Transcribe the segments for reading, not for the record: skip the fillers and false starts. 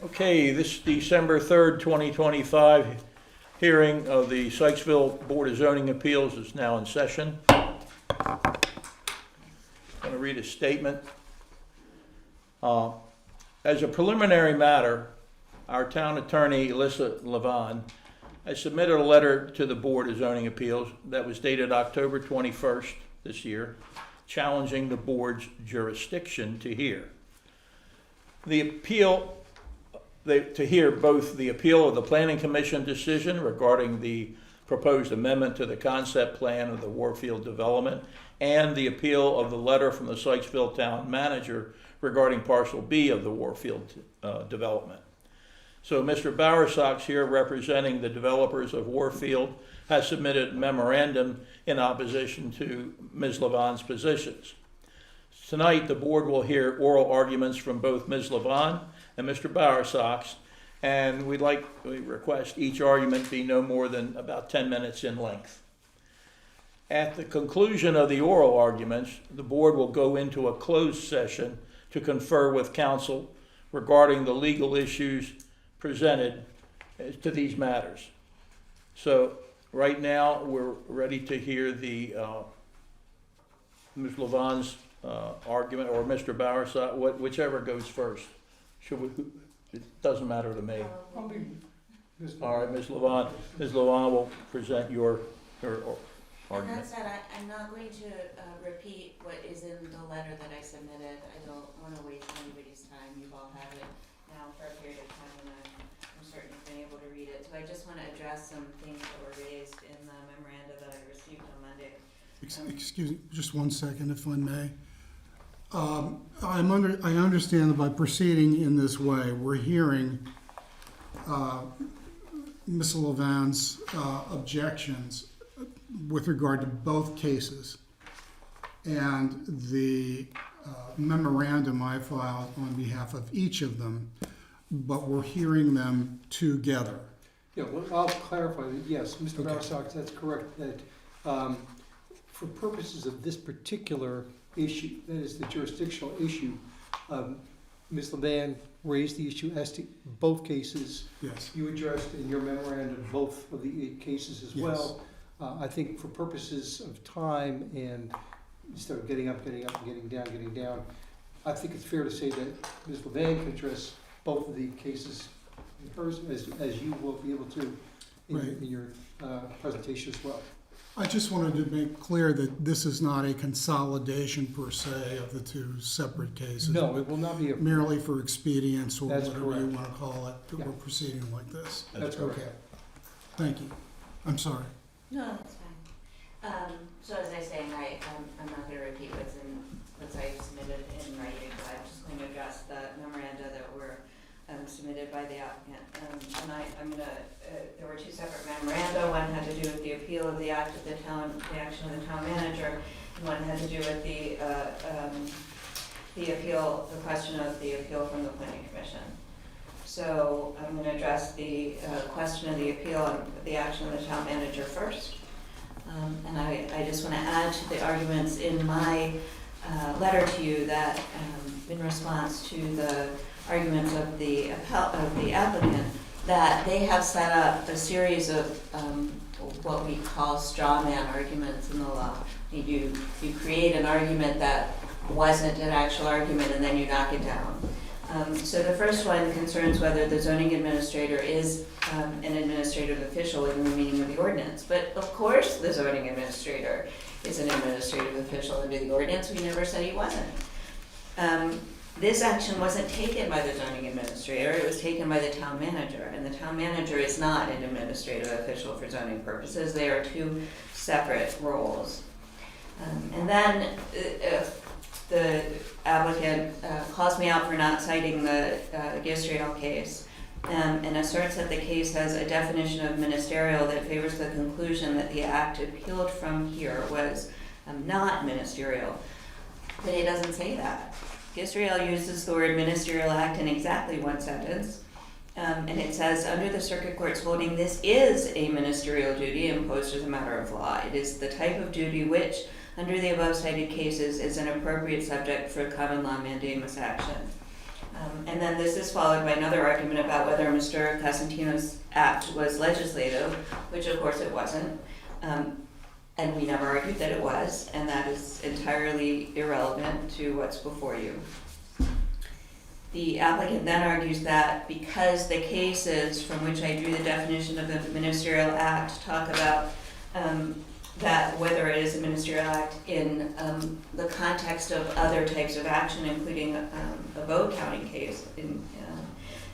Okay, this December 3rd, 2025 hearing of the Sykesville Board of Zoning Appeals is now in session. I'm going to read a statement. As a preliminary matter, our town attorney, Alyssa Levon, has submitted a letter to the Board of Zoning Appeals that was dated October 21st this year, challenging the board's jurisdiction to hear. To hear both the appeal of the Planning Commission decision regarding the proposed amendment to the concept plan of the Warfield development and the appeal of the letter from the Sykesville town manager regarding parcel B of the Warfield development. So Mr. Bowersox here, representing the developers of Warfield, has submitted a memorandum in opposition to Ms. Levon's positions. Tonight, the board will hear oral arguments from both Ms. Levon and Mr. Bowersox, and we request each argument be no more than about 10 minutes in length. At the conclusion of the oral arguments, the board will go into a closed session to confer with counsel regarding the legal issues presented to these matters. So right now, we're ready to hear the Ms. Levon's argument, or Mr. Bowersox, whichever goes first. It doesn't matter to me. All right, Ms. Levon. Ms. Levon will present her argument. And that said, I'm not going to repeat what is in the letter that I submitted. I don't want to waste anybody's time. You've all had it now for a period of time, and I'm certain you've been able to read it. So I just want to address some things that were raised in the memoranda that I received on Monday. Excuse me, just one second, if I may. I understand that by proceeding in this way, we're hearing Ms. Levon's objections with regard to both cases. And the memorandum I filed on behalf of each of them, but we're hearing them together. Yeah, well, I'll clarify that, yes, Mr. Bowersox, that's correct, that for purposes of this particular issue, that is the jurisdictional issue, Ms. Levon raised the issue as to both cases. Yes. You addressed in your memorandum both of the cases as well. I think for purposes of time and instead of getting up, getting down, I think it's fair to say that Ms. Levon can address both of the cases in hers, as you will be able to in your presentation as well. I just wanted to make clear that this is not a consolidation per se of the two separate cases. No, it will not be a... Merely for expedience or That's whatever you correct. want to call it, that Yeah. we're proceeding like this. That's correct. Okay. Thank you. I'm sorry. No, that's fine. So as I say, I'm not going to repeat what's I submitted in writing, but I'm just going to address the memoranda that were submitted by the applicant. And there were two separate memoranda. One had to do with the appeal of the act of the action of the town manager, and one had to do with the question of the appeal from the planning commission. So I'm going to address the question of the appeal of the action of the town manager first. And I just want to add to the arguments in my letter to you that in response to the arguments of the applicant, that they have set up a series of what we call straw man arguments in the law. You create an argument that wasn't an actual argument, and then you knock it down. So the first one concerns whether the zoning administrator is an administrative official within the meaning of the ordinance. But of course the zoning administrator is an administrative official under the ordinance. We never said he wasn't. This action wasn't taken by the zoning administrator, it was taken by the town manager. And the town manager is not an administrative official for zoning purposes. They are two separate roles. And then the applicant calls me out for not citing the Gistrail case and asserts that the case has a definition of ministerial that favors the conclusion that the act appealed from here was not ministerial. But it doesn't say that. Gistrail uses the word ministerial act in exactly one sentence, and it says, under the circuit court's holding, this is a ministerial duty imposed as a matter of law. It is the type of duty which, under the above cited cases, is an appropriate subject for common law mandamus action. And then this is followed by another argument about whether Mr. Cosentino's act was legislative, which of course it wasn't. And we never argued that it was, and that is entirely irrelevant to what's before you. The applicant then argues that because the cases from which I drew the definition of the ministerial act talk about that whether it is a ministerial act in the context of other types of action, including a Bow County case,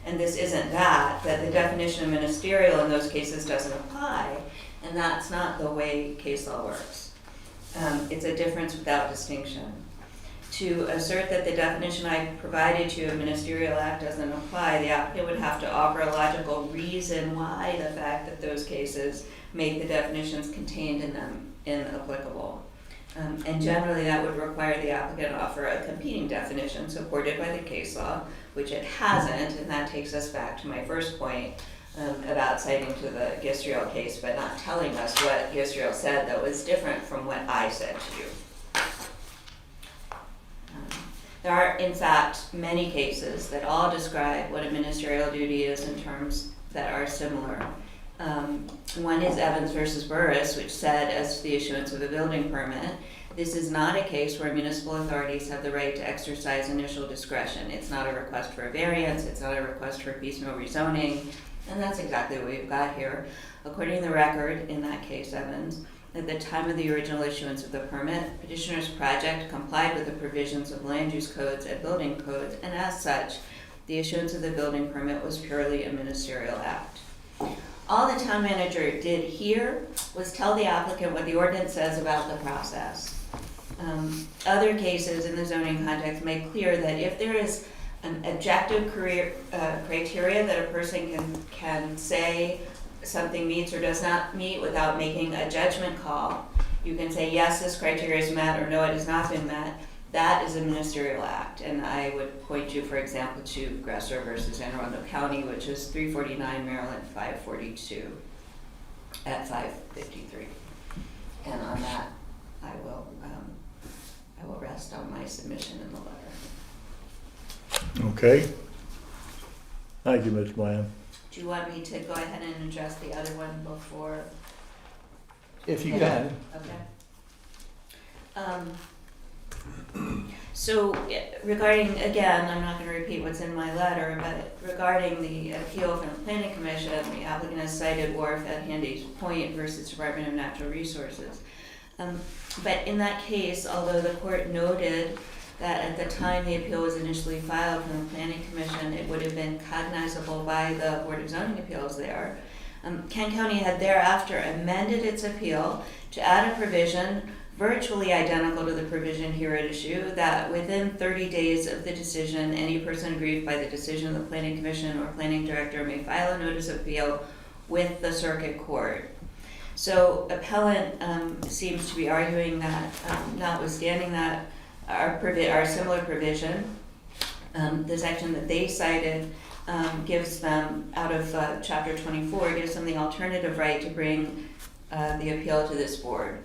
and this isn't that the definition of ministerial in those cases doesn't apply, and that's not the way case law works. It's a difference without distinction. To assert that the definition I provided to a ministerial act doesn't apply, the applicant would have to offer a logical reason why the fact that those cases make the definitions contained in them inapplicable. And generally that would require the applicant to offer a competing definition supported by the case law, which it hasn't, and that takes us back to my first point about citing to the Gistriel case, but not telling us what Gistriel said that was different from what I said to you. There are, in fact, many cases that all describe what a ministerial duty is in terms that are similar. One is Evans versus Burris, which said, as to the issuance of a building permit, this is not a case where municipal authorities have the right to exercise initial discretion. It's not a request for a variance, it's not a request for piecemeal rezoning, and that's exactly what we've got here. According to the record in that case, Evans, at the time of the original issuance of the permit, petitioner's project complied with the provisions of land use codes and building codes, and as such, the issuance of the building permit was purely a ministerial act. All the town manager did here was tell the applicant what the ordinance says about the process. Other cases in the zoning context make clear that if there is an objective criteria that a person can say something meets or does not meet without making a judgment call, you can say, yes, this criteria is met, or no, it has not been met. That is a ministerial act, and I would point you, for example, to Gresser versus Anne Arundel County, which is 349 Maryland 542 at 553. And on that, I will rest on my submission in the letter. Okay. Thank you, Ms. Bland. Do you want me to go ahead and address the other one before? If you can. Okay. So regarding, again, I'm not going to repeat what's in my letter, but regarding the appeal from the Planning Commission, the applicant has cited Wharf at Handy's Point versus Department of Natural Resources. But in that case, although the court noted that at the time the appeal was initially filed from the Planning Commission, it would have been cognizable by the Board of Zoning Appeals there. Kent County had thereafter amended its appeal to add a provision virtually identical to the provision here at issue, that within 30 days of the decision, any person aggrieved by the decision of the Planning Commission or Planning Director may file a notice of appeal with the Circuit Court. So appellant seems to be arguing that notwithstanding that our similar provision, the section that they cited gives them, out of Chapter 24, gives them the alternative right to bring the appeal to this board.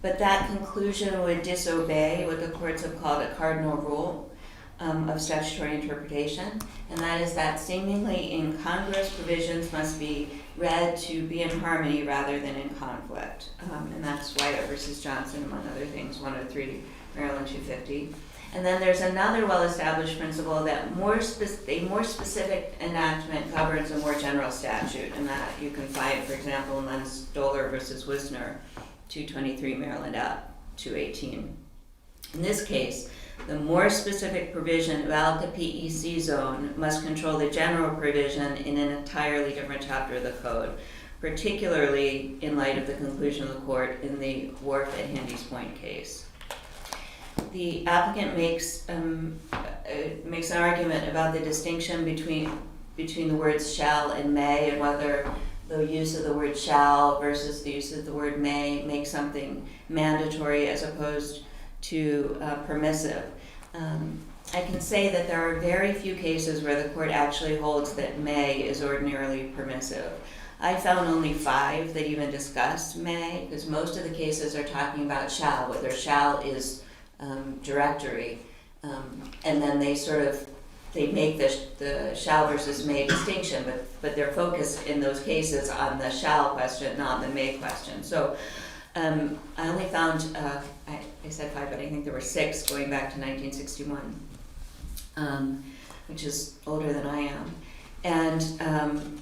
But that conclusion would disobey what the courts have called a cardinal rule of statutory interpretation, and that is that seemingly incongruous provisions must be read to be in harmony rather than in conflict. And that's Wyatt versus Johnson, among other things, 103 Maryland 250. And then there's another well-established principle that a more specific enactment governs a more general statute, and that you can find, for example, in Stoller versus Wisner, 223 Maryland App 218. In this case, the more specific provision about the PEC zone must control the general provision in an entirely different chapter of the code, particularly in light of the conclusion of the court in the Wharf at Handy's Point case. The applicant makes an argument about the distinction between the words shall and may, and whether the use of the word shall versus the use of the word may makes something mandatory as opposed to permissive. I can say that there are very few cases where the court actually holds that may is ordinarily permissive. I found only 5 that even discussed may, because most of the cases are talking about shall, whether shall is directory, And then they make the shall versus may distinction, but they're focused in those cases on the shall question, not the may question. So I only found, I said 5, but I think there were 6 going back to 1961, which is older than I am. And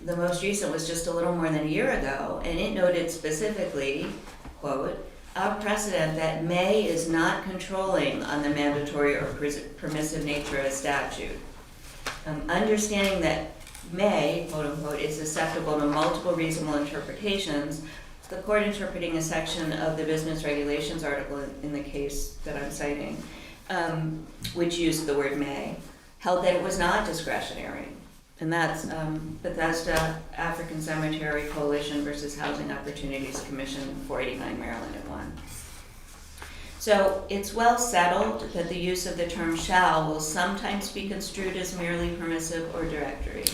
the most recent was just a little more than a year ago, and it noted specifically, quote, "Our precedent that may is not controlling on the mandatory or permissive nature of statute. Understanding that may, quote unquote, is susceptible to multiple reasonable interpretations, the court interpreting a section of the business regulations article in the case that I'm citing, which used the word may, held that it was not discretionary." And that's Bethesda African Cemetery Coalition versus Housing Opportunities Commission, 489 Maryland at 1. So it's well settled that the use of the term shall will sometimes be construed as merely permissive or directory.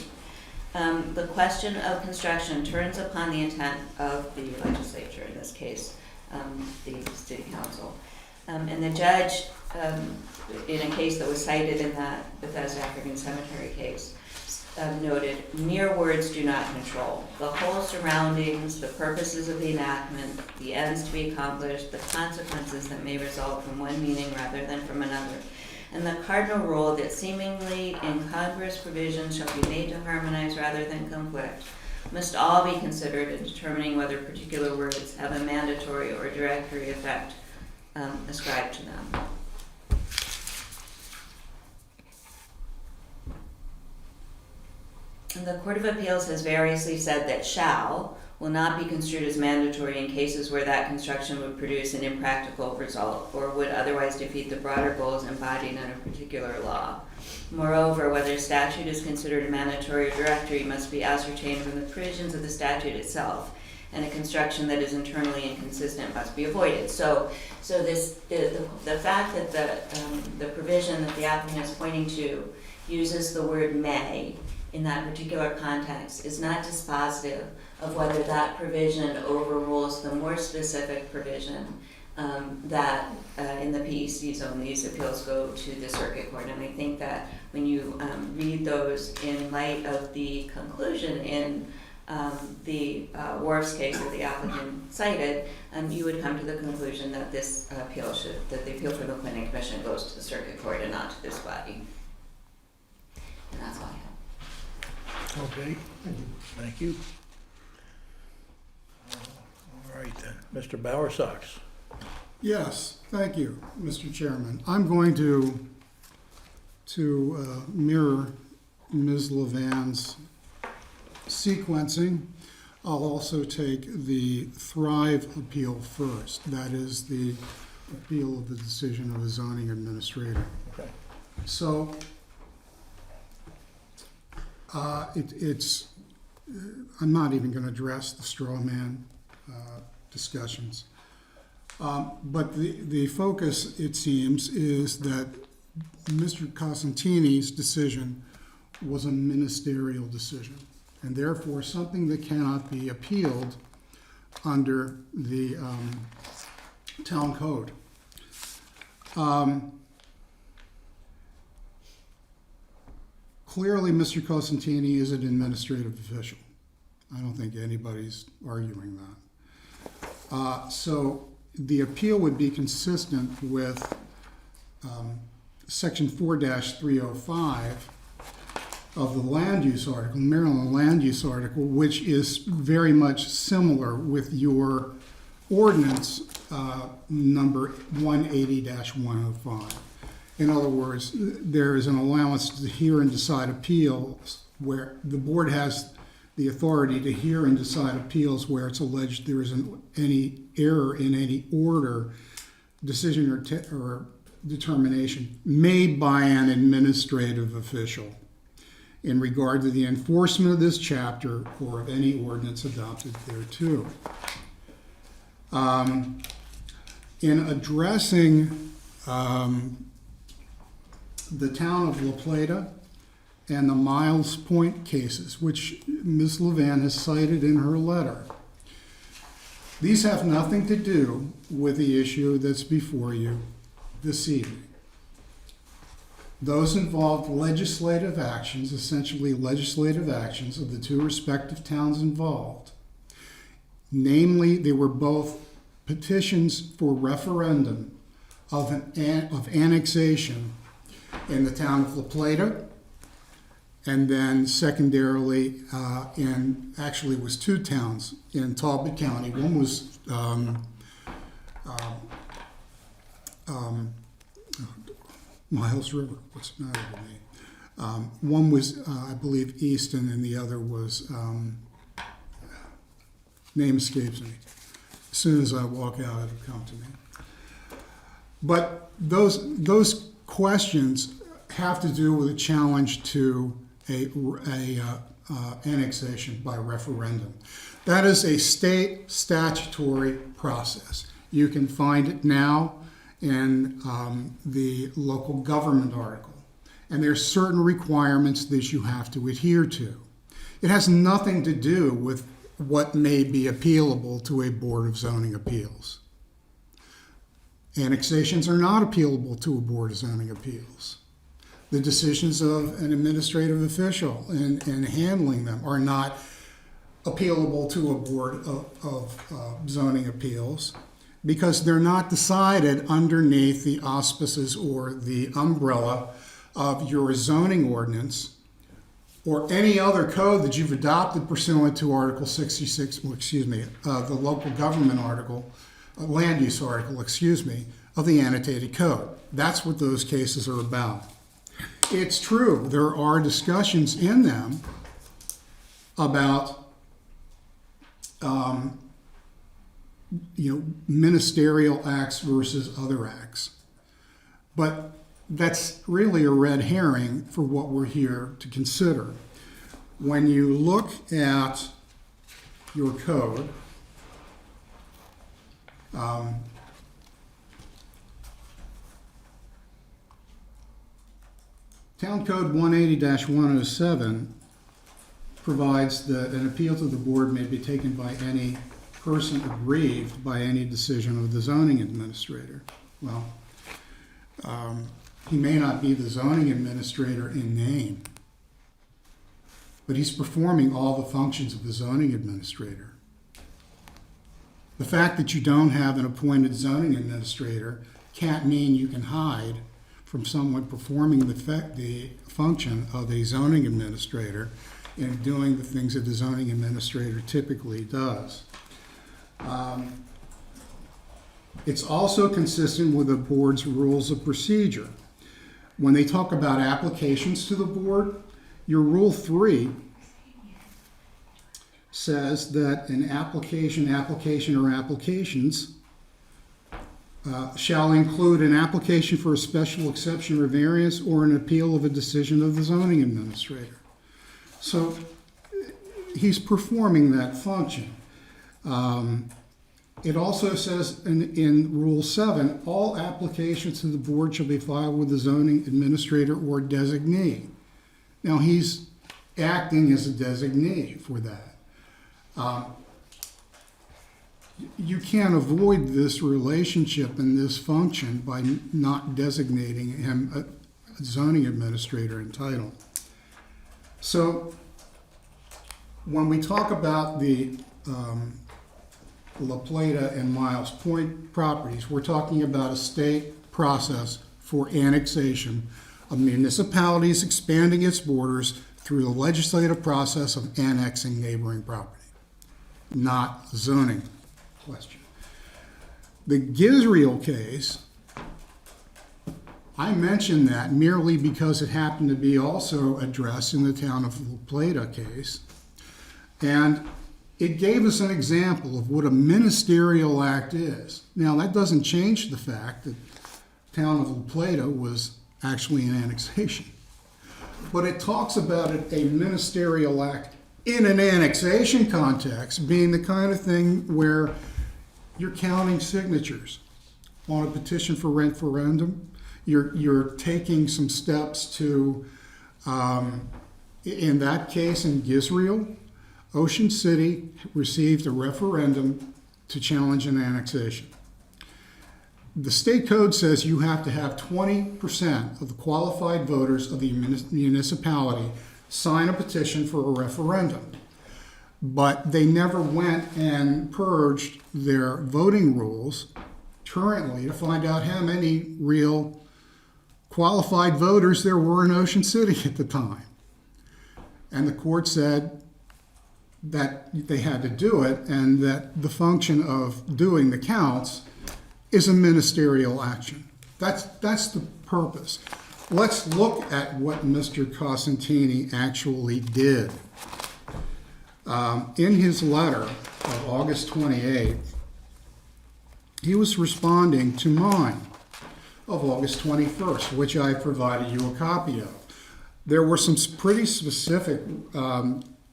The question of construction turns upon the intent of the legislature, in this case, the city council. And the judge, in a case that was cited in that Bethesda African Cemetery case, noted, mere words do not control. The whole surroundings, the purposes of the enactment, the ends to be accomplished, the consequences that may result from one meaning rather than from another, and the cardinal rule that seemingly incongruous provisions shall be made to harmonize rather than conflict, must all be considered in determining whether particular words have a mandatory or directory effect ascribed to them. And the Court of Appeals has variously said that shall will not be construed as mandatory in cases where that construction would produce an impractical result or would otherwise defeat the broader goals embodied in a particular law. Moreover, whether statute is considered a mandatory or directory must be ascertained from the provisions of the statute itself, and a construction that is internally inconsistent must be avoided. So the fact that the provision that the applicant is pointing to uses the word may in that particular context is not dispositive of whether that provision overrules the more specific provision that in the PEC zone these appeals go to the circuit court. And I think that when you read those in light of the conclusion in the Wharf's case that the applicant cited, you would come to the conclusion that this appeal that the appeal for the planning commission goes to the circuit court and not to this body. And that's all I have. Okay, thank you. All right then, Mr. Bowersox. Yes, thank you, Mr. Chairman. I'm going to mirror Ms. Levan's sequencing. I'll also take the Thrive appeal first. That is the appeal of the decision of the zoning administrator. Okay. So I'm not even going to address the straw man discussions. But the focus, it seems, is that Mr. Cosentini's decision was a ministerial decision, and therefore something that cannot be appealed under the town code. Clearly, Mr. Cosentini is an administrative official. I don't think anybody's arguing that. So the appeal would be consistent with Section 4-305 of the land use article, Maryland land use article, which is very much similar with your ordinance number 180-105. In other words, there is an allowance to hear and decide appeals where the board has the authority to hear and decide appeals where it's alleged there isn't any error in any order, decision, or determination made by an administrative official in regard to the enforcement of this chapter or of any ordinance adopted thereto. In addressing the town of La Plata and the Miles Point cases, which Ms. Levan has cited in her letter, these have nothing to do with the issue that's before you this evening. Those involved legislative actions, essentially legislative actions of the two respective towns involved. Namely, they were both petitions for referendum of annexation in the town of La Plata, and then secondarily, actually it was two towns in Talbot County. One was Miles River, what's the matter with me? One was, I believe, Easton, and the other was, name escapes me. As soon as I walk out, it'll come to me. But those questions have to do with a challenge to a annexation by referendum. That is a state statutory process. You can find it now in the local government article. And there's certain requirements that you have to adhere to. It has nothing to do with what may be appealable to a Board of Zoning Appeals. Annexations are not appealable to a Board of Zoning Appeals. The decisions of an administrative official in handling them are not appealable to a Board of Zoning Appeals because they're not decided underneath the auspices or the umbrella of your zoning ordinance or any other code that you've adopted pursuant to Article 66, the local government article, land use article, of the annotated code. That's what those cases are about. It's true, there are discussions in them about ministerial acts versus other acts. But that's really a red herring for what we're here to consider. When you look at your code, Town Code 180-107 provides that an appeal to the board may be taken by any person aggrieved by any decision of the zoning administrator. Well, he may not be the zoning administrator in name, but he's performing all the functions of the zoning administrator. The fact that you don't have an appointed zoning administrator can't mean you can hide from someone performing the function of a zoning administrator and doing the things that the zoning administrator typically does. It's also consistent with the board's rules of procedure. When they talk about applications to the board, your Rule 3 says that an application or applications shall include an application for a special exception or variance or an appeal of a decision of the zoning administrator. So he's performing that function. It also says in Rule 7, all applications to the board shall be filed with the zoning administrator or designee. Now he's acting as a designee for that. You can't avoid this relationship and this function by not designating him a zoning administrator in title. So when we talk about the La Plata and Miles Point properties, we're talking about a state process for annexation of municipalities expanding its borders through the legislative process of annexing neighboring property, not zoning question. The Gisriel case, I mention that merely because it happened to be also addressed in the town of La Plata case, and it gave us an example of what a ministerial act is. Now, that doesn't change the fact that the town of La Plata was actually an annexation, but it talks about it, a ministerial act in an annexation context being the kind of thing where you're counting signatures on a petition for referendum. You're taking some steps to, in that case in Gisriel, Ocean City received a referendum to challenge an annexation. The state code says you have to have 20% of the qualified voters of the municipality sign a petition for a referendum. But they never went and purged their voting rules currently to find out how many real qualified voters there were in Ocean City at the time. And the court said that they had to do it, and that the function of doing the counts is a ministerial action. That's the purpose. Let's look at what Mr. Cosentini actually did. In his letter of August 28th, he was responding to mine of August 21st, which I provided you a copy of. There were some pretty specific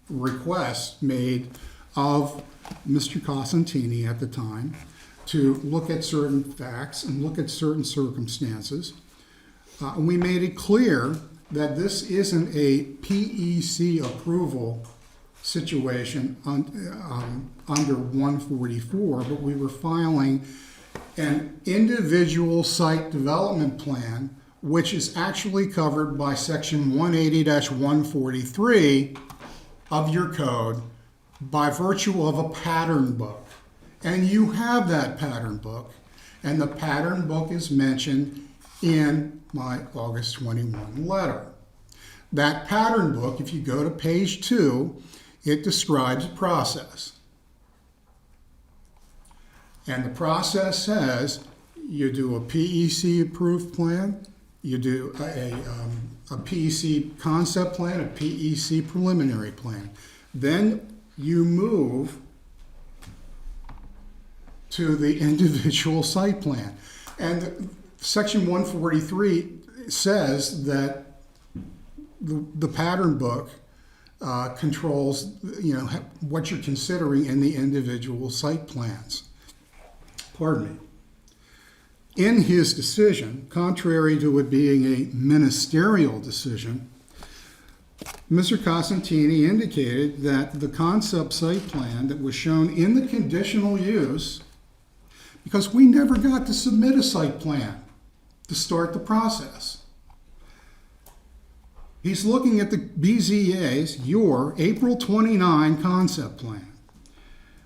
requests made of Mr. Cosentini at the time to look at certain facts and look at certain circumstances. And we made it clear that this isn't a PEC approval situation under 144, but we were filing an individual site development plan, which is actually covered by section 180-143 of your code by virtue of a pattern book. And you have that pattern book, and the pattern book is mentioned in my August 21 letter. That pattern book, if you go to page 2, it describes a process. And the process says you do a PEC approved plan, you do a PEC concept plan, a PEC preliminary plan. Then you move to the individual site plan. And section 143 says that the pattern book controls, what you're considering in the individual site plans. Pardon me. In his decision, contrary to it being a ministerial decision, Mr. Cosentini indicated that the concept site plan that was shown in the conditional use, because we never got to submit a site plan to start the process. He's looking at the BZA's, your April 29 concept plan,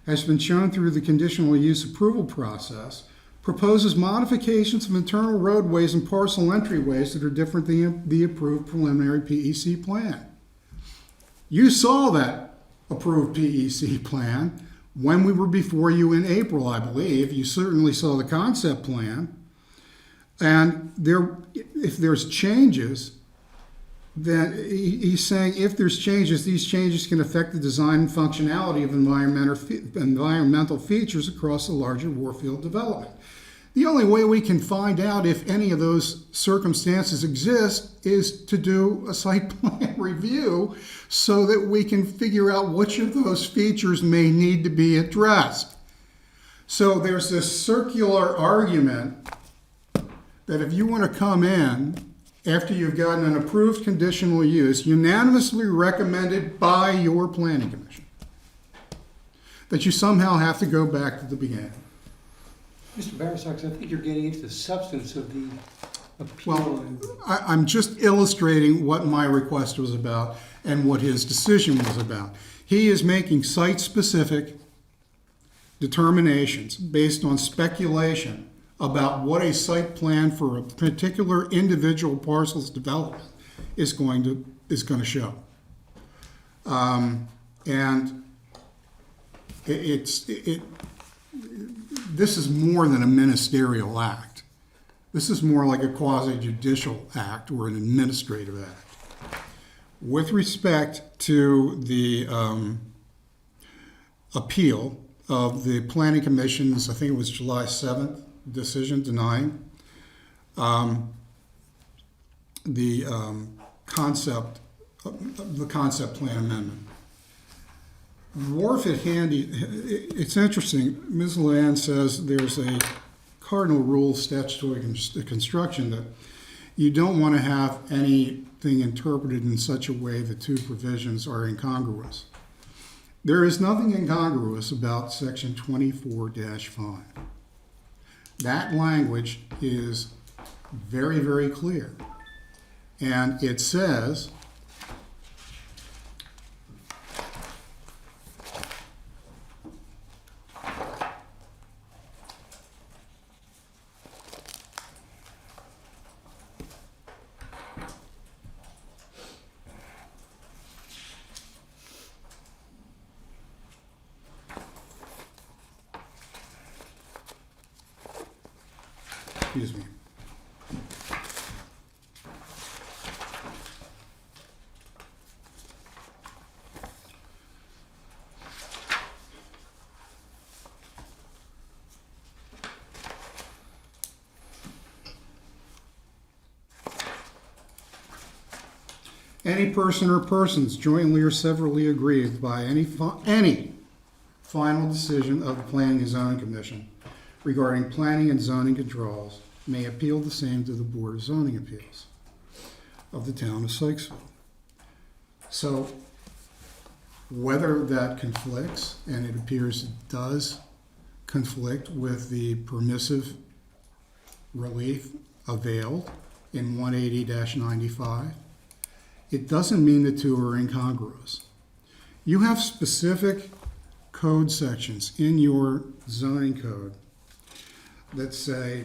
has been shown through the conditional use approval process, proposes modifications of internal roadways and parcel entryways that are different than the approved preliminary PEC plan. You saw that approved PEC plan when we were before you in April, I believe. You certainly saw the concept plan. And if there's changes, then he's saying if there's changes, these changes can affect the design and functionality of environmental features across the larger Warfield development. The only way we can find out if any of those circumstances exist is to do a site plan review so that we can figure out which of those features may need to be addressed. So there's this circular argument that if you want to come in after you've gotten an approved conditional use, unanimously recommended by your planning commission, that you somehow have to go back to the beginning. Mr. Barasaks, I think you're getting into the substance of the appeal. Well, I'm just illustrating what my request was about and what his decision was about. He is making site-specific determinations based on speculation about what a site plan for a particular individual parcel's development is going to show. And this is more than a ministerial act. This is more like a quasi-judicial act or an administrative act. With respect to the appeal of the Planning Commission's, I think it was July 7th, decision denying the concept plan amendment. Wharf at Handy, it's interesting, Ms. Land says there's a cardinal rule of statutory construction that you don't want to have anything interpreted in such a way that two provisions are incongruous. There is nothing incongruous about section 24-5. That language is very, very clear. And it says, excuse me. Any person or persons jointly or severally aggrieved by any final decision of the Planning and Zoning Commission regarding planning and zoning controls may appeal the same to the Board of Zoning Appeals of the town of Sykesville. So whether that conflicts, and it appears it does conflict with the permissive relief availed in 180-95, it doesn't mean the two are incongruous. You have specific code sections in your zoning code that say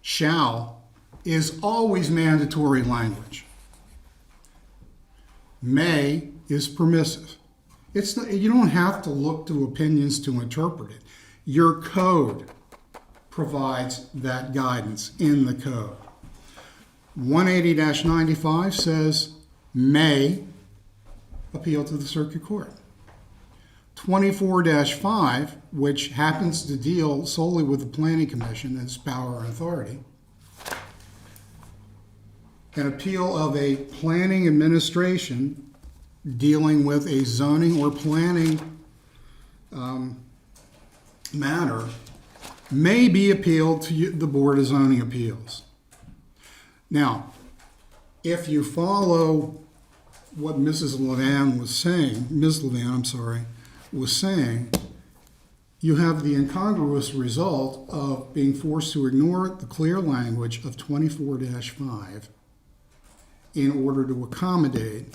shall is always mandatory language. May is permissive. It's not, you don't have to look to opinions to interpret it. Your code provides that guidance in the code. 180-95 says may appeal to the circuit court. 24-5, which happens to deal solely with the Planning Commission and its power and authority, an appeal of a planning administration dealing with a zoning or planning matter may be appealed to the Board of Zoning Appeals. Now, if you follow what Ms. Levan was saying, you have the incongruous result of being forced to ignore the clear language of 24-5 in order to accommodate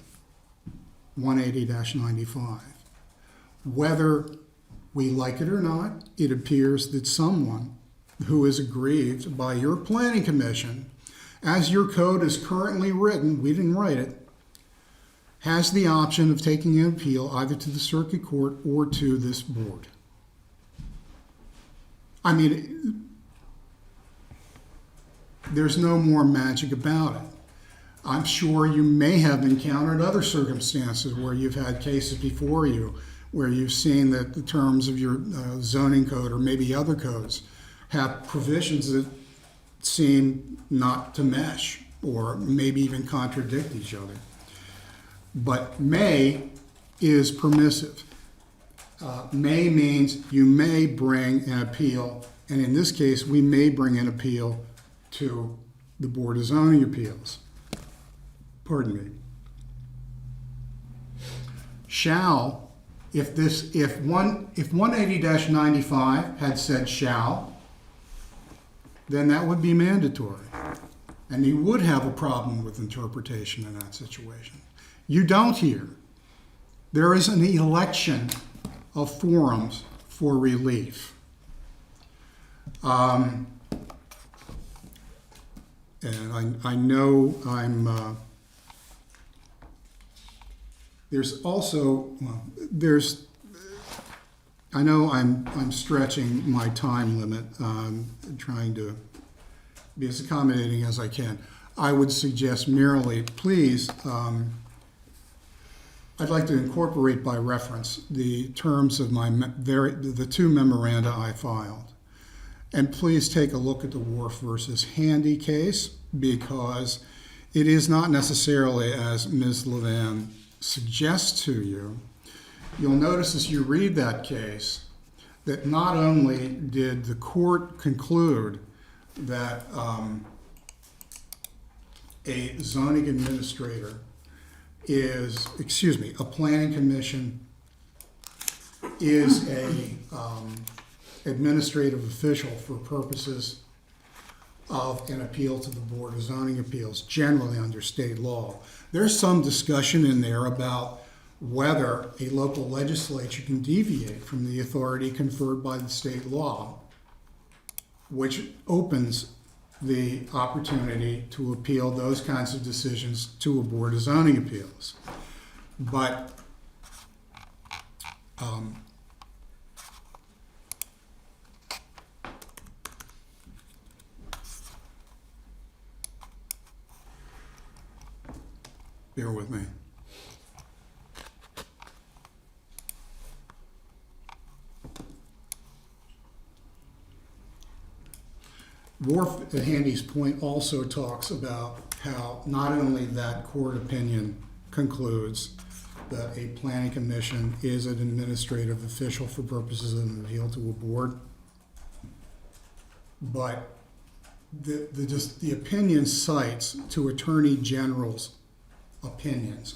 180-95. Whether we like it or not, it appears that someone who is aggrieved by your planning commission, as your code is currently written, we didn't write it, has the option of taking an appeal either to the circuit court or to this board. I mean, there's no more magic about it. I'm sure you may have encountered other circumstances where you've had cases before you where you've seen that the terms of your zoning code or maybe other codes have provisions that seem not to mesh or maybe even contradict each other. But may is permissive. May means you may bring an appeal, and in this case, we may bring an appeal to the Board of Zoning Appeals. Pardon me. Shall, if 180-95 had said shall, then that would be mandatory. And you would have a problem with interpretation in that situation. You don't here. There is an election of forums for relief. And I know I know I'm stretching my time limit, trying to be as accommodating as I can. I would suggest merely, please, I'd like to incorporate by reference the terms of the two memoranda I filed. And please take a look at the Wharf versus Handy case, because it is not necessarily as Ms. Levan suggests to you. You'll notice as you read that case that not only did the court conclude that a zoning administrator a planning commission is a administrative official for purposes of an appeal to the Board of Zoning Appeals, generally under state law. There's some discussion in there about whether a local legislature can deviate from the authority conferred by the state law, which opens the opportunity to appeal those kinds of decisions to a Board of Zoning Appeals. But bear with me. Worf at Handy's Point also talks about how not only that court opinion concludes that a planning commission is an administrative official for purposes of an appeal to a board, but the opinion cites to Attorney General's opinions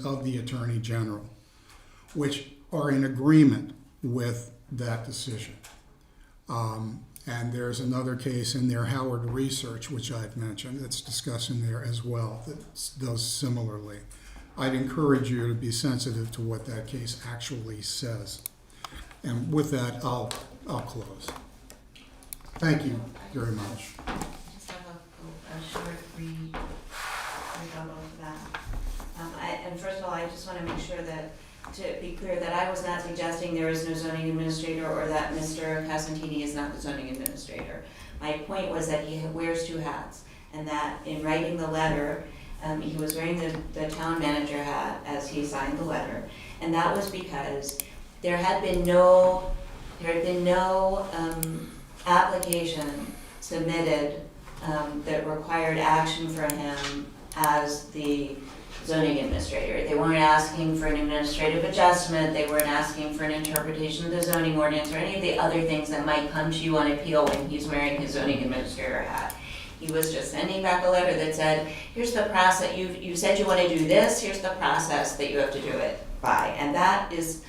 of the Attorney General, which are in agreement with that decision. And there's another case in there, Howard Research, which I've mentioned, that's discussed in there as well, that does similarly. I'd encourage you to be sensitive to what that case actually says. And with that, I'll close. Thank you very much. I just have a short rebuttal to that. And first of all, I just want to make sure that, to be clear, that I was not suggesting there is no zoning administrator or that Mr. Casantini is not the zoning administrator. My point was that he wears two hats, and that in writing the letter, he was wearing the town manager hat as he signed the letter, and that was because there had been no application submitted that required action from him as the zoning administrator. They weren't asking for an administrative adjustment, they weren't asking for an interpretation of the zoning ordinance or any of the other things that might come to you on appeal when he's wearing his zoning administrator hat. He was just sending back a letter that said, here's the process, you said you want to do this, here's the process that you have to do it by. And that is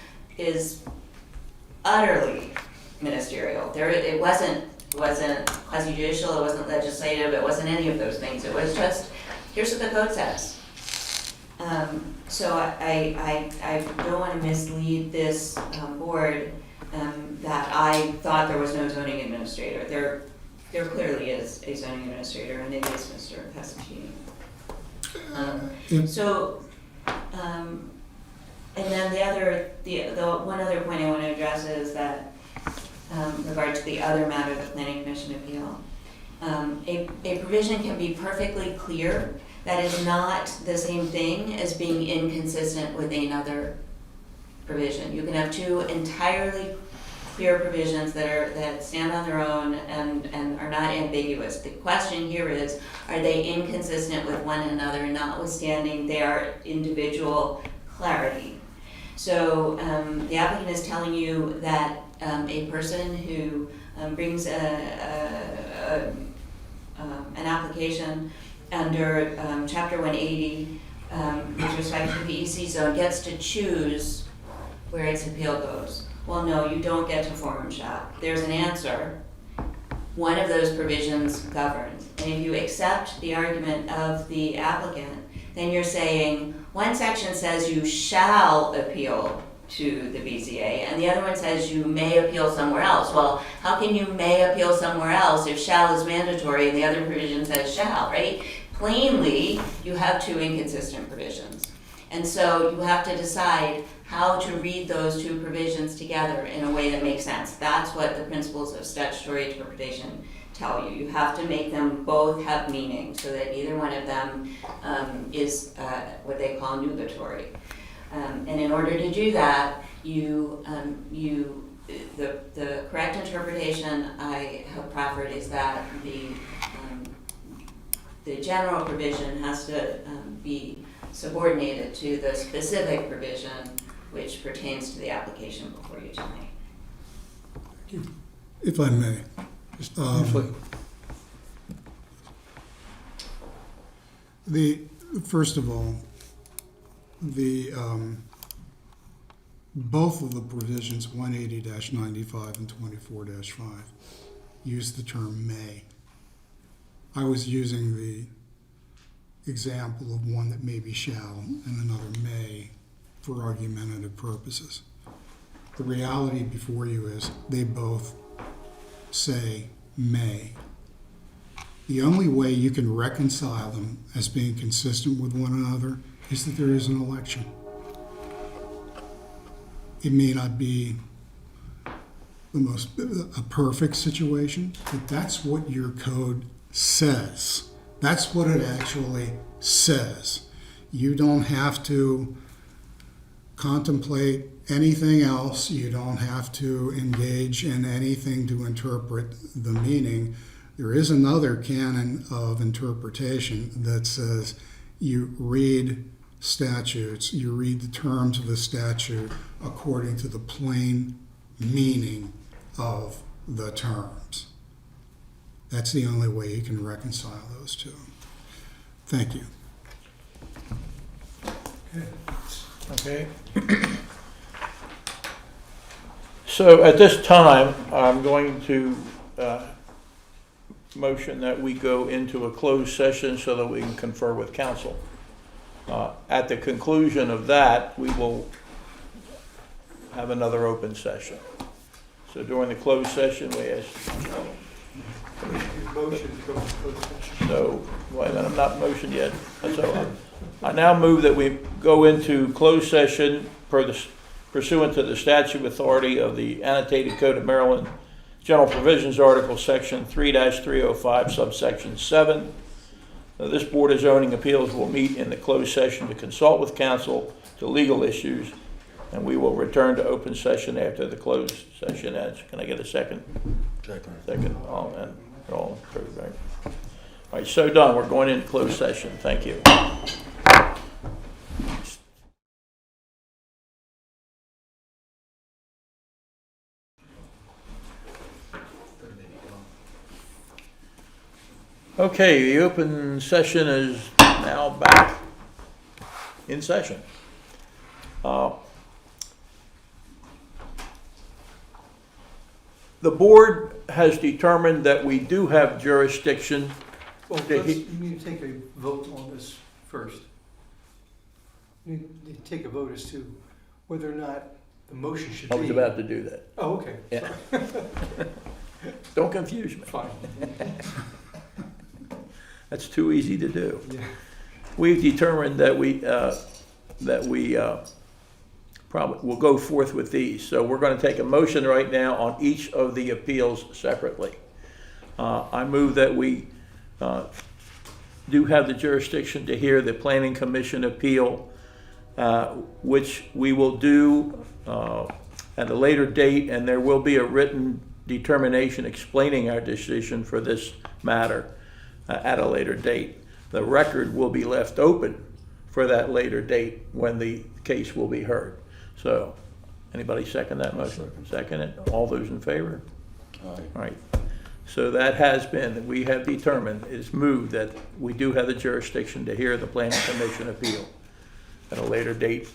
utterly ministerial. It wasn't quasi-judicial, it wasn't legislative, it wasn't any of those things. It was just, here's what the code says. So I don't want to mislead this board that I thought there was no zoning administrator. There clearly is a zoning administrator, and it is Mr. Casantini. And then the one other point I want to address is that regard to the other matter, the Planning Commission appeal, a provision can be perfectly clear. That is not the same thing as being inconsistent with another provision. You can have two entirely clear provisions that stand on their own and are not ambiguous. The question here is, are they inconsistent with one another, notwithstanding their individual clarity? So the applicant is telling you that a person who brings an application under Chapter 180 with respect to the EC zone gets to choose where its appeal goes. Well, no, you don't get to forum shop. There's an answer. One of those provisions governs. And if you accept the argument of the applicant, then you're saying one section says you shall appeal to the BZA, and the other one says you may appeal somewhere else. Well, how can you may appeal somewhere else if shall is mandatory and the other provision says shall, right? Plainly, you have two inconsistent provisions. And so you have to decide how to read those two provisions together in a way that makes sense. That's what the principles of statutory interpretation tell you. You have to make them both have meaning so that either one of them is what they call nugatory. And in order to do that, the correct interpretation I have proffered is that the general provision has to be subordinated to the specific provision which pertains to the application before you tonight. If I may. First of all, the both of the provisions, 180-95 and 24-5, use the term may. I was using the example of one that may be shall and another may for argumentative purposes. The reality before you is they both say may. The only way you can reconcile them as being consistent with one another is that there is an election. It may not be a perfect situation, but that's what your code says. That's what it actually says. You don't have to contemplate anything else. You don't have to engage in anything to interpret the meaning. There is another canon of interpretation that says you read statutes, you read the terms of a statute according to the plain meaning of the terms. That's the only way you can reconcile those two. Thank you. Okay. So at this time, I'm going to motion that we go into a closed session so that we can confer with counsel. At the conclusion of that, we will have another open session. So during the closed session, we ask. Motion to go to closed session. So, wait a minute, I'm not motioned yet. So I now move that we go into closed session pursuant to the statute authority of the Annotated Code of Maryland, General Provisions Article, Section 3-305, subsection 7. This Board of Zoning Appeals will meet in the closed session to consult with counsel to legal issues, and we will return to open session after the closed session ends. Can I get a second? Second. Second. All approved, right? All right, so done. We're going into closed session. Thank you. Okay, the open session is now back in session. The board has determined that we do have jurisdiction. Well, you need to take a vote on this first. You need to take a vote as to whether or not the motion should be. I was about to do that. Oh, okay. Yeah. Don't confuse me. Fine. That's too easy to do. Yeah. We've determined that we probably will go forth with these. So we're going to take a motion right now on each of the appeals separately. I move that we do have the jurisdiction to hear the Planning Commission appeal, which we will do at a later date, and there will be a written determination explaining our decision for this matter at a later date. The record will be left open for that later date when the case will be heard. So, anybody second that motion? Second it? All those in favor? All right. So that has been, we have determined, it is moved that we do have the jurisdiction to hear the Planning Commission appeal at a later date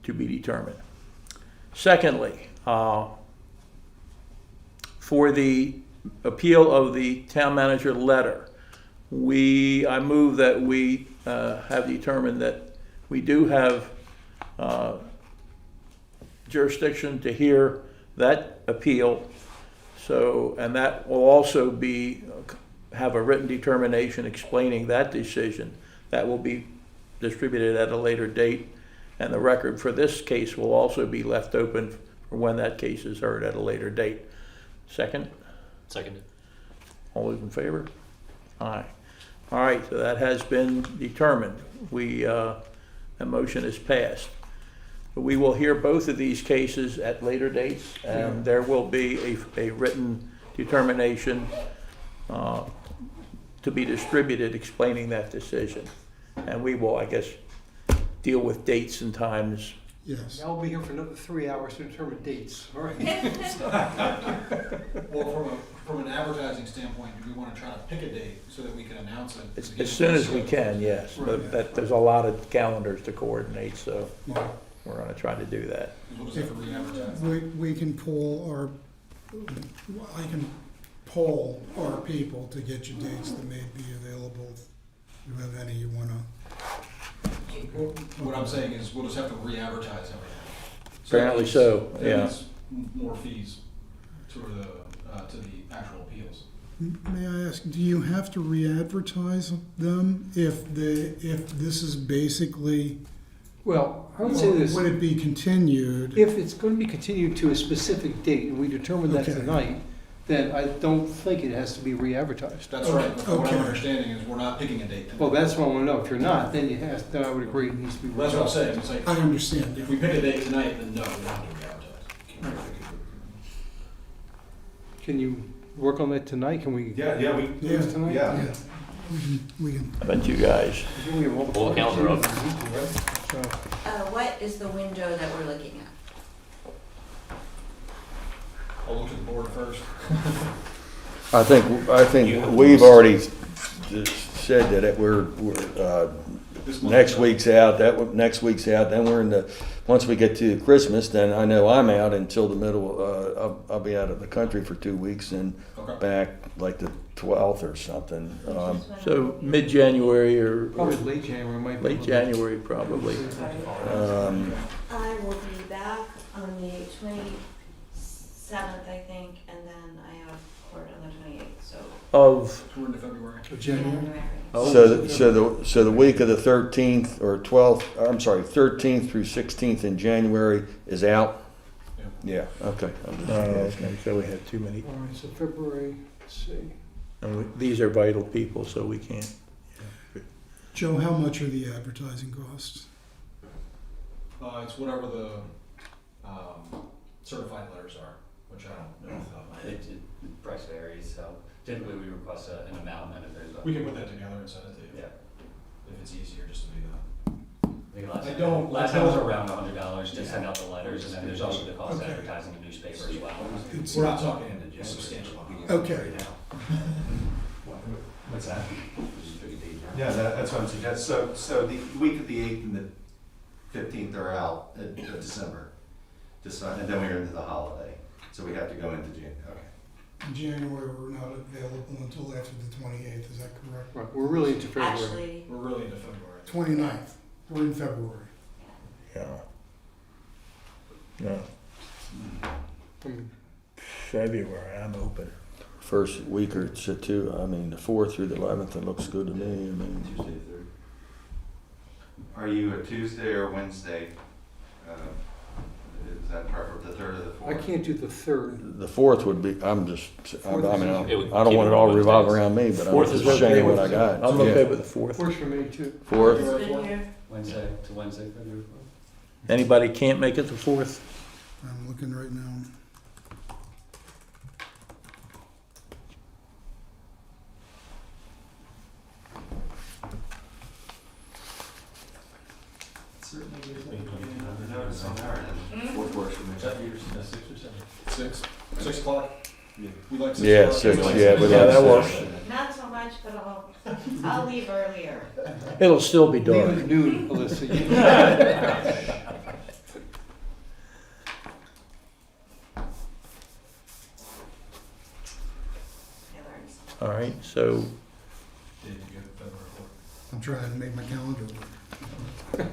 to be determined. Secondly, for the appeal of the town manager letter, I move that we have determined that we do have jurisdiction to hear that appeal. So, and that will also have a written determination explaining that decision. That will be distributed at a later date, and the record for this case will also be left open for when that case is heard at a later date. Second? Seconded. All those in favor? Aye. All right, so that has been determined. A motion is passed. We will hear both of these cases at later dates, and there will be a written determination to be distributed explaining that decision. And we will, I guess, deal with dates and times. Yes. I'll be here for another 3 hours to determine dates, all right? Well, from an advertising standpoint, do we want to try to pick a date so that we can announce it? As soon as we can, yes. Right. But there's a lot of calendars to coordinate, so Yeah. we're gonna try to do that. We'll just have to re-advertise. We can I can poll our people to get you dates that may be available. If you have any you wanna, What I'm saying is, we'll just have to re-advertise everything. Apparently so, that yeah. means more fees to the actual appeals. may I ask, do you have to re-advertise them if this is basically, Well, I would say this, would it be continued? if it's going to be continued to a specific date and we determine that Okay. tonight, then I don't think it has to be re-advertised. That's right, but what Okay. I'm understanding is we're not picking a date tonight. Well, that's what I want to know. If you're not, then then I would agree it needs to be. That's what I'm saying, it's like, I understand. if we pick a date tonight, then no, we don't have to re-advertise. Can you work on that tonight? Can we? Yeah, we, do this tonight? yeah. We can, How about you guys? We have all the Pull the calendar up. So, What is the window that we're looking at? I'll look at the board first. I think we've already said that we're This month. next week's out, next week's out, then we're in the, once we get to Christmas, then I know I'm out until the middle, I'll be out of the country for 2 weeks and Okay. back like the 12th or something. So mid-January or Probably late January might be. late January, probably. I will be back on the 27th, I think, and then I have court on the 28th, so. Of, We're into February. January. oh, So the week of the 13th or 12th, I'm sorry, 13th through 16th in January is out? Yeah, okay. okay, so we had too many. All right, so February, let's see. And these are vital people, so we can't. Joe, how much are the advertising costs? It's whatever the certified letters are, which I don't know off the top of my head. The price varies, so typically we request an amount, and if there's a. We can put that together and send it to you, Yeah. if it's easier just to do that. I think I last time was don't- around $100 to send out the letters, and then there's also the cost of Okay. advertising in newspaper as well. It's- We're not talking into substantial. Okay. What's that? Yeah, that's what I'm suggesting. So the week of the 8th and the 15th are out in December. And then we're into the holiday. So we have to go into January. Okay. In January, we're not available until after the 28th, is that correct? Right, we're really into February. Actually, We're really into February. 29th, we're in February. Yeah. No, Um, February, I'm open. First week or two, I mean, the 4th through the 11th, it looks good to me. I mean, Tuesday, 3rd. Are you a Tuesday or Wednesday? Is that preferable, the 3rd or the 4th? I can't do the 3rd. the 4th would be, I mean, I It would don't want it all revolve around me, but I'm Fourth is just okay saying with what I got. I'm okay with the 4th. Works for me too. 4th, it's been here. Wednesday, February 4th. Anybody can't make it the 4th? I'm looking right now. Certainly, there's a notice on there, and 4th works for me. 6 o'clock? Yeah. We like 6 Yeah, o'clock. 6, We like yeah, 6. we Yeah, like that 6. works. Not so much, but I'll leave earlier. It'll still be Leave dark. at noon, Alyssa. I learned. All right, so Did you get February 4th? I'm trying to make my calendar work.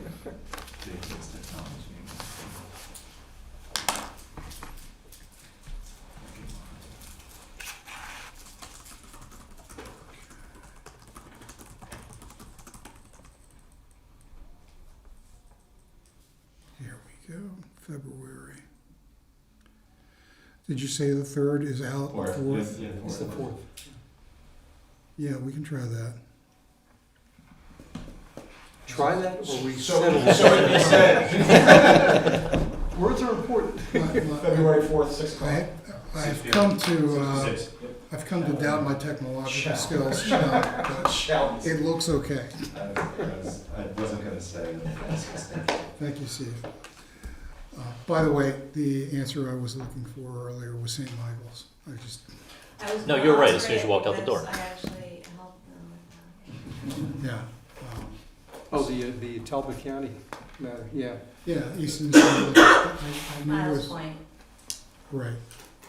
Here we go, February. Did you say the 3rd is out, the 4th? Yeah, It's the 4th. Yeah, we can try that. Try that or we So settle it said, Words are important. February 4th, 6 o'clock. I've come to doubt my technological skills, but Shall be. it looks okay. I wasn't gonna say. Thank you, Steve. By the way, the answer I was looking for earlier was St. Michael's. I was No, gonna you were right, offer as soon as it you walked out the because door. I actually helped them with that. Yeah. Oh, the Talbot County matter, yeah. Yeah, Easton, I knew it Miles was, Point. right.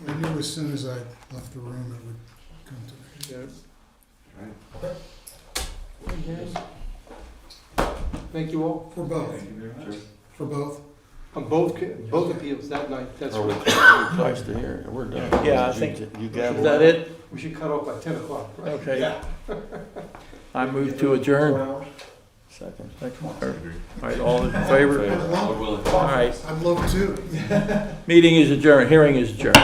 I knew as soon as I left the room it would come to me. Yeah. Thank you all. For both, Thank you very much. for both. On both appeals that night, that's Are we right. close to here? We're done. Yeah, I think- You got Is that it? We should cut off by 10 o'clock, right? Okay. Yeah. I move to adjourn. Second. All right, all in favor? Favor. All right, I'd love to. meeting is adjourned, hearing is adjourned.